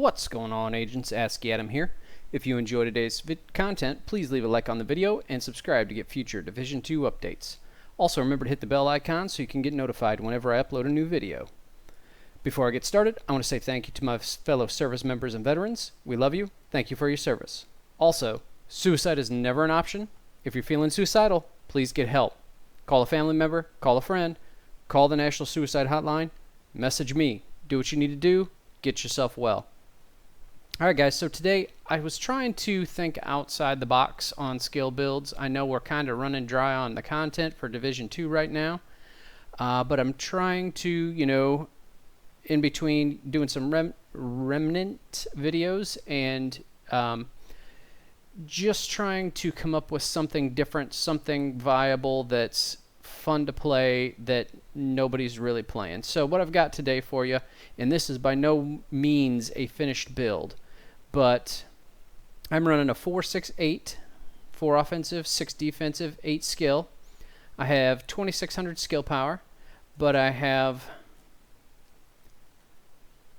What's going on, agents? Ask Adam here. If you enjoy today's content, please leave a like on the video and subscribe to get future Division 2 updates. Also, remember to hit the bell icon so you can get notified whenever I upload a new video. Before I get started, I want to say thank you to my fellow service members and veterans. We love you. Thank you for your service. Also, suicide is never an option. If you're feeling suicidal, please get help. Call a family member, call a friend, call the National Suicide Hotline, message me. Do what you need to do. Get yourself well. Alright guys, so today I was trying to think outside the box on skill builds. I know we're kind of running dry on the content for Division 2 right now, but I'm trying to, in between doing some remnant videos and just trying to come up with something different, something viable that's fun to play that nobody's really playing. So what I've got today for you, and this is by no means a finished build, but I'm running a 4-6-8, 4 offensive, 6 defensive, 8 skill. I have 2600 skill power, but I have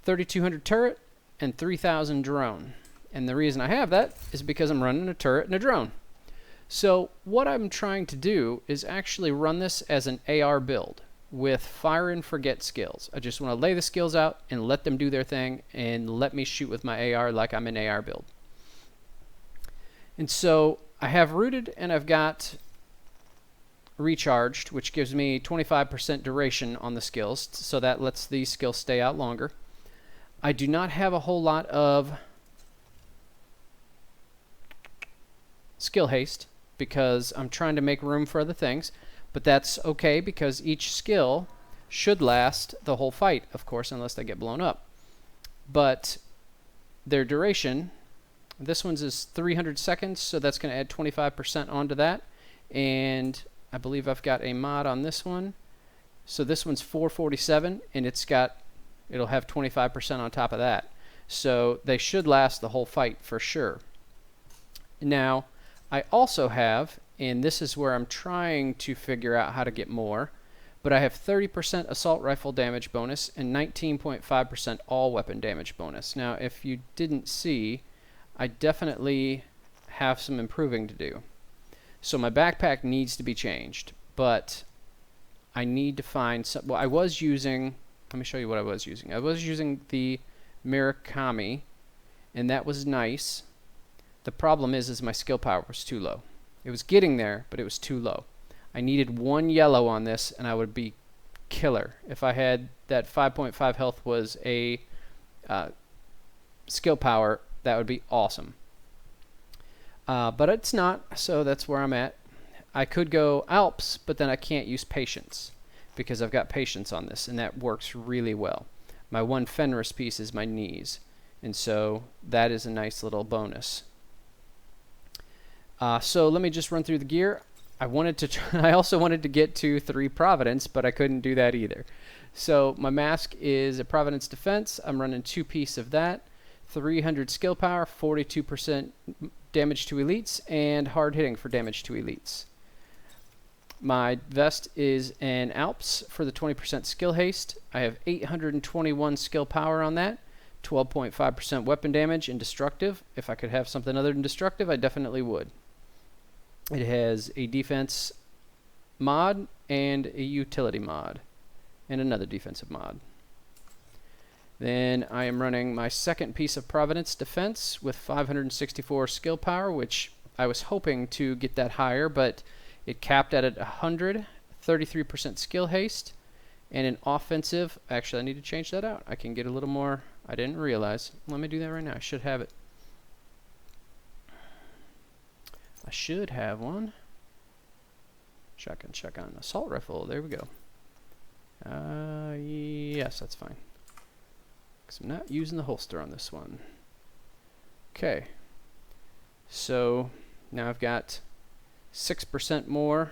3200 turret and 3000 drone. And the reason I have that is because I'm running a turret and a drone. So what I'm trying to do is actually run this as an AR build with fire and forget skills. I just want to lay the skills out and let them do their thing and let me shoot with my AR like I'm an AR build. And so I have rooted and I've got recharged, which gives me 25% duration on the skills, so that lets these skills stay out longer. I do not have a whole lot of skill haste because I'm trying to make room for other things, but that's okay because each skill should last the whole fight, of course, unless they get blown up. But their duration, this one's is 300 seconds, so that's going to add 25% onto that, and I believe I've got a mod on this one. So this one's 447, and it'll have 25% on top of that. So they should last the whole fight for sure. Now, I also have, and this is where I'm trying to figure out how to get more, but I have 30% assault rifle damage bonus and 19.5% all weapon damage bonus. Now, if you didn't see, I definitely have some improving to do. So my backpack needs to be changed, but I need to find some. Well, I was using, let me show you what I was using. I was using the Murakami, and that was nice. The problem is my skill power was too low. It was getting there, but it was too low. I needed 1 yellow on this, and I would be killer. If I had that 5.5 health was a skill power, that would be awesome. But it's not, so that's where I'm at. I could go Alps, but then I can't use Patience because I've got Patience on this, and that works really well. My one Fenris piece is my knees, and so that is a nice little bonus. So let me just run through the gear. I also wanted to get to 3 Providence, but I couldn't do that either. So my mask is a Providence Defense. I'm running 2 piece of that, 300 skill power, 42% damage to elites, and hard hitting for damage to elites. My vest is an Alps for the 20% skill haste. I have 821 skill power on that, 12.5% weapon damage and destructive. If I could have something other than destructive, I definitely would. It has a defense mod and a utility mod and another defensive mod. Then I am running my second piece of Providence Defense with 564 skill power, which I was hoping to get that higher, but it capped at 100, 33% skill haste, and an offensive. Actually, I need to change that out. I can get a little more. I didn't realize. Let me do that right now. I should have it. I should have one. Check on assault rifle. There we go. Yes, that's fine. Because I'm not using the holster on this one. Okay. So now I've got 6% more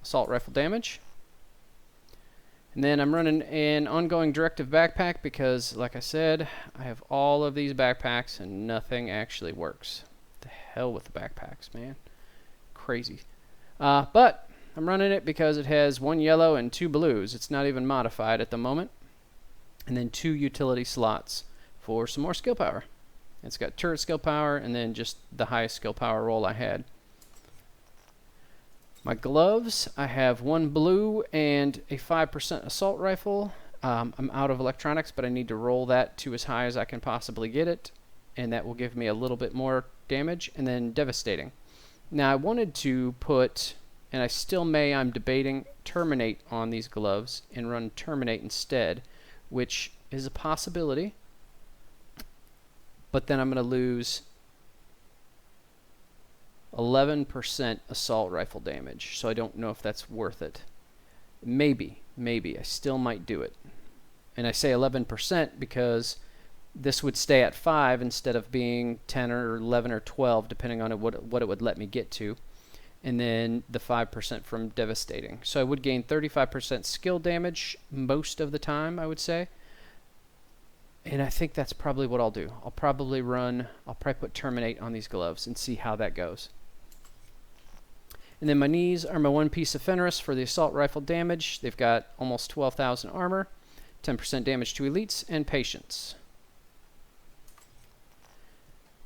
assault rifle damage. And then I'm running an ongoing directive backpack because, like I said, I have all of these backpacks and nothing actually works. The hell with the backpacks, man. Crazy. But I'm running it because it has 1 yellow and 2 blues. It's not even modified at the moment. And then 2 utility slots for some more skill power. It's got turret skill power and then just the highest skill power roll I had. My gloves, I have one blue and a 5% assault rifle. I'm out of electronics, but I need to roll that to as high as I can possibly get it, and that will give me a little bit more damage. And then devastating. Now I wanted to put, and I still may, I'm debating, terminate on these gloves and run terminate instead, which is a possibility, but then I'm going to lose 11% assault rifle damage, so I don't know if that's worth it. Maybe I still might do it. And I say 11% because this would stay at 5 instead of being 10 or 11 or 12, depending on what it would let me get to. And then the 5% from devastating. So I would gain 35% skill damage most of the time, I would say. And I think that's probably what I'll do. I'll probably put terminate on these gloves and see how that goes. And then my knees are my one piece of Fenris for the assault rifle damage. They've got almost 12,000 armor, 10% damage to elites, and patience.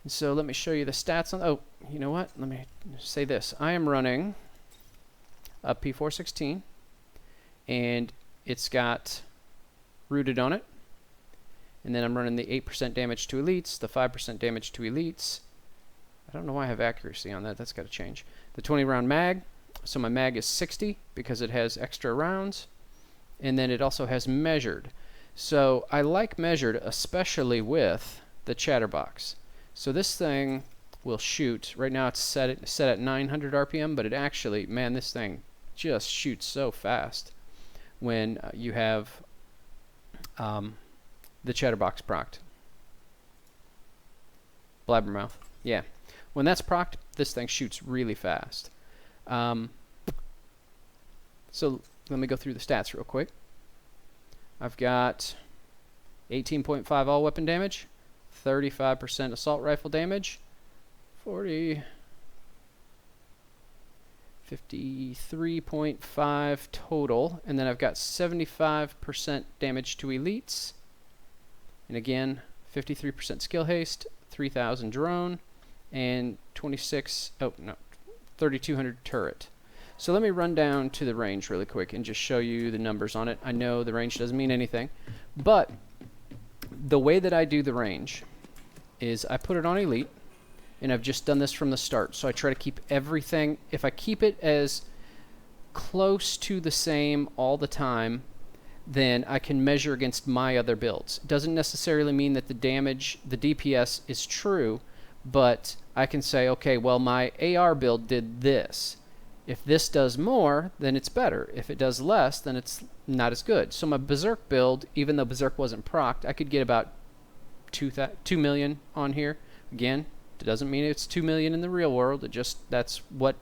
And so let me show you the stats on. Oh, you know what? Let me say this. I am running a P416, and it's got rooted on it. And then I'm running the 8% damage to elites, the 5% damage to elites. I don't know why I have accuracy on that. That's got to change. The 20 round mag. So my mag is 60 because it has extra rounds. And then it also has measured. So I like measured, especially with the chatterbox. So this thing will shoot. Right now it's set at 900 RPM, but it actually, man, this thing just shoots so fast when you have the chatterbox procced. Blabbermouth. Yeah. When that's procced, this thing shoots really fast. So let me go through the stats real quick. I've got 18.5 all weapon damage, 35% assault rifle damage, 53.5 total, and then I've got 75% damage to elites, and again 53% skill haste, 3,000 drone, and 3,200 turret. So let me run down to the range really quick and just show you the numbers on it. I know the range doesn't mean anything, but the way that I do the range is I put it on elite, and I've just done this from the start. So I try to keep everything, if I keep it as close to the same all the time, then I can measure against my other builds. It doesn't necessarily mean that the damage, the DPS is true, but I can say, okay, well, my AR build did this. If this does more, then it's better. If it does less, then it's not as good. So my Berserk build, even though Berserk wasn't procced, I could get about 2 million on here. Again, it doesn't mean it's 2 million in the real world. It just, that's what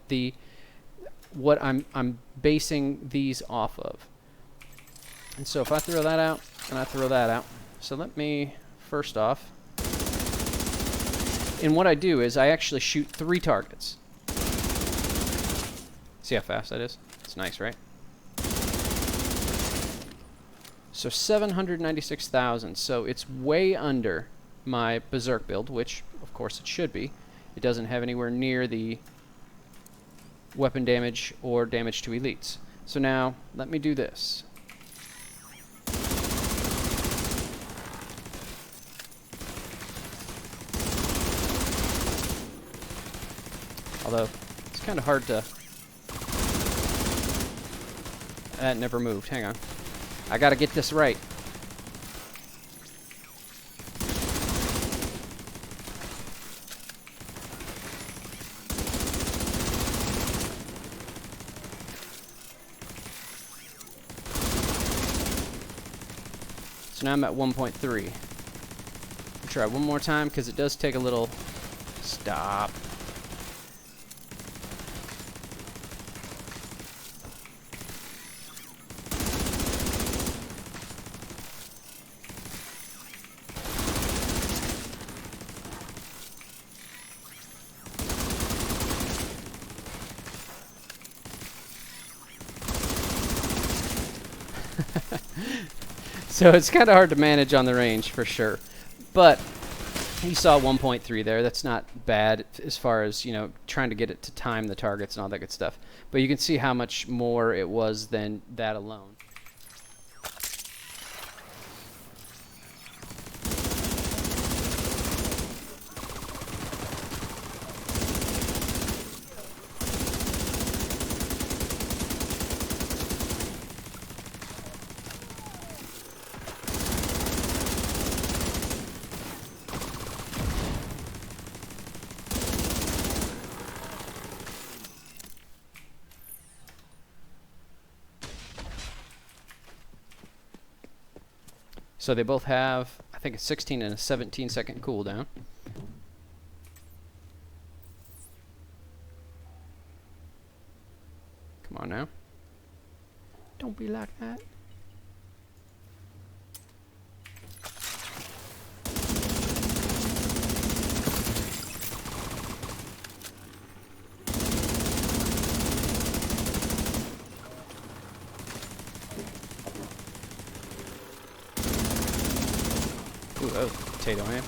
I'm basing these off of. And so if I throw that out and I throw that out, so let me first off, and what I do is I actually shoot 3 targets. See how fast that is? It's nice, right? So 796,000. So it's way under my Berserk build, which of course it should be. It doesn't have anywhere near the weapon damage or damage to elites. So now let me do this. Although it's kind of hard to. That never moved. Hang on. I gotta get this right. So now I'm at 1.3. Try one more time because it does take a little. Stop. So it's kind of hard to manage on the range for sure. But you saw 1.3 there. That's not bad as far as, you know, trying to get it to time the targets and all that good stuff. But you can see how much more it was than that alone. So they both have, I think, a 16 and a 17-second cooldown. Come on now. Don't be like that. Ooh, oh, potato ham.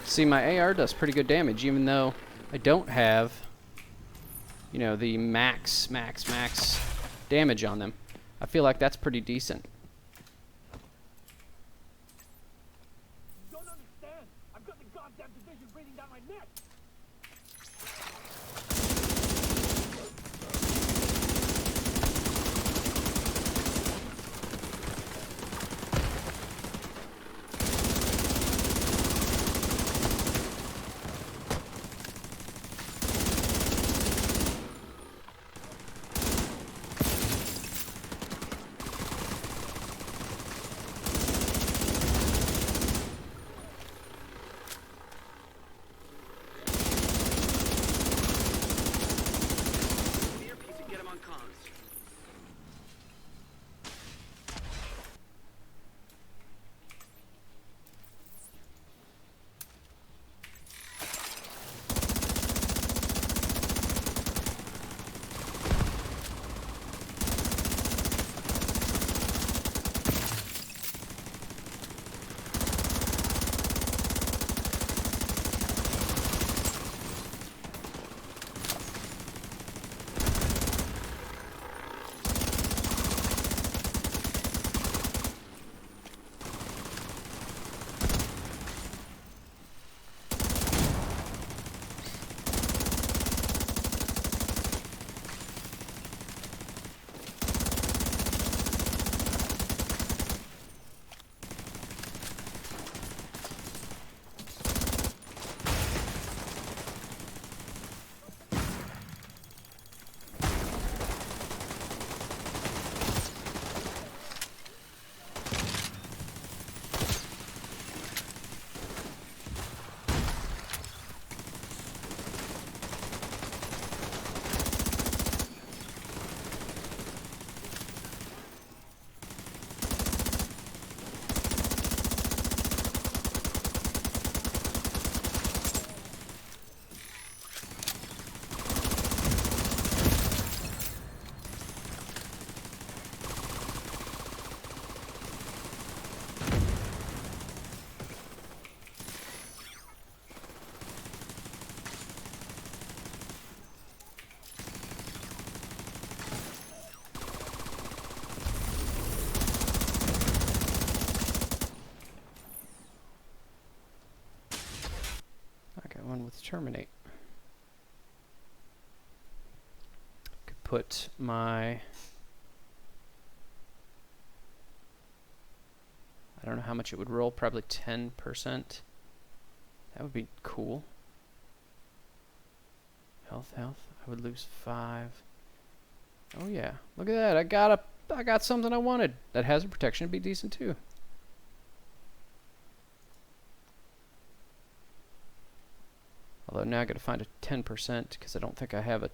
See, my AR does pretty good damage, even though I don't have, you know, the max damage on them. I feel like that's pretty decent. Don't understand. I've got the goddamn division breathing down my neck. With terminate. Could put my, I don't know how much it would roll, probably 10%. That would be cool. Health. I would lose 5. Oh yeah, look at that. I got something I wanted. That hazard protection would be decent too. Although now I got to find a 10% because I don't think I have a.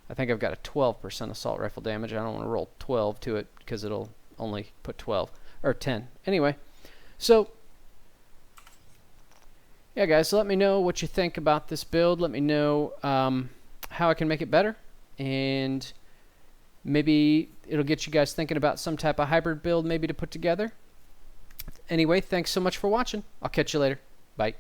I think I've got a 12% assault rifle damage. I don't want to roll 12 to it because it'll only put 12. or 10. Anyway, so yeah, guys, let me know what you think about this build. Let me know how I can make it better, and maybe it'll get you guys thinking about some type of hybrid build maybe to put together. Anyway, thanks so much for watching. I'll catch you later. Bye.